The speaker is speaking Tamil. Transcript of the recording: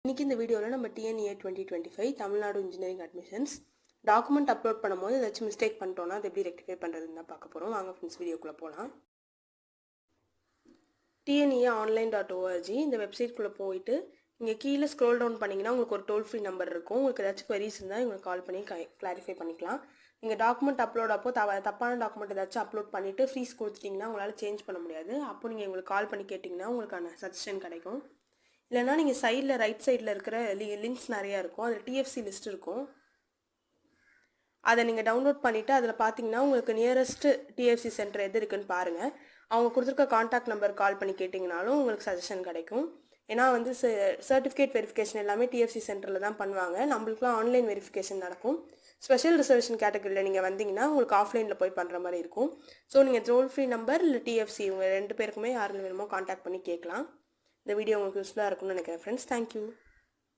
இன்னைக்கு இந்த வீடியோவில் நம்ம DNA 2025 Tamil Nadu engineering admissions document upload பண்ணும்போது ஏதாச்சும் மிஸ்டேக் பண்ணிட்டோன்னா அது எப்படி ரெக்டிஃபை பண்ணுறதுன்னு தான் பார்க்க போகிறோம். வாங்க ஃப்ரெண்ட்ஸ் வீடியோக்குள்ளே போகலாம். tneonline.org இந்த வெப்சைட்குள்ளே போயிட்டு இங்கே கீழே ஸ்க்ரோல் டவுன் பண்ணிங்கன்னா உங்களுக்கு ஒரு டோல் ஃப்ரீ நம்பர் இருக்கும். உங்களுக்கு ஏதாச்சும் queries இருந்தால் உங்களுக்கு கால் பண்ணி கிளாரிஃபை பண்ணிக்கலாம். நீங்கள் டாக்குமெண்ட் அப்லோட் அப்போ தப்பான டாக்குமெண்ட் ஏதாச்சும் அப்லோட் பண்ணிவிட்டு ஃபீஸ் கொடுத்துட்டிங்கன்னா உங்களால் சேஞ்ச் பண்ண முடியாது. அப்போ நீங்கள் உங்களுக்கு கால் பண்ணி கேட்டிங்கன்னா உங்களுக்கான சஜஷன் கிடைக்கும். இல்லைனா நீங்கள் சைடில் ரைட் சைடில் இருக்கிற லிங்க்ஸ் நிறையா இருக்கும். அதில் டிஎஃப்சி லிஸ்ட் இருக்கும். அதை நீங்கள் டவுன்லோட் பண்ணிவிட்டு அதில் பார்த்தீங்கன்னா உங்களுக்கு நியரஸ்ட்டு டிஎஃப்சி சென்டர் எது இருக்குன்னு பாருங்கள். அவங்க கொடுத்துருக்க காண்டாக்ட் நம்பர் கால் பண்ணி கேட்டிங்கனாலும் உங்களுக்கு சஜஷன் கிடைக்கும். ஏன்னா வந்து சர்டிஃபிகேட் வெரிஃபிகேஷன் எல்லாமே டிஎஃப்சி சென்டரில் தான் பண்ணுவாங்க. நம்மளுக்குலாம் ஆன்லைன் வெரிஃபிகேஷன் நடக்கும். ஸ்பெஷல் ரிசர்வேஷன் கேட்டகரியில் நீங்கள் வந்தீங்கன்னா உங்களுக்கு ஆஃப்லைனில் போய் பண்ணுற மாதிரி இருக்கும். ஸோ நீங்கள் டோல் ஃப்ரீ நம்பர் இல்லை டிஎஃப்சி இவங்க ரெண்டு பேருக்குமே யாருக்கு வேணுமோ காண்டாக்ட் பண்ணி கேட்கலாம். இந்த வீடியோ உங்களுக்கு யூஸ்ஃபுல்லாக இருக்கும்னு நினைக்கிறேன் ஃப்ரெண்ட்ஸ். தேங்க்யூ.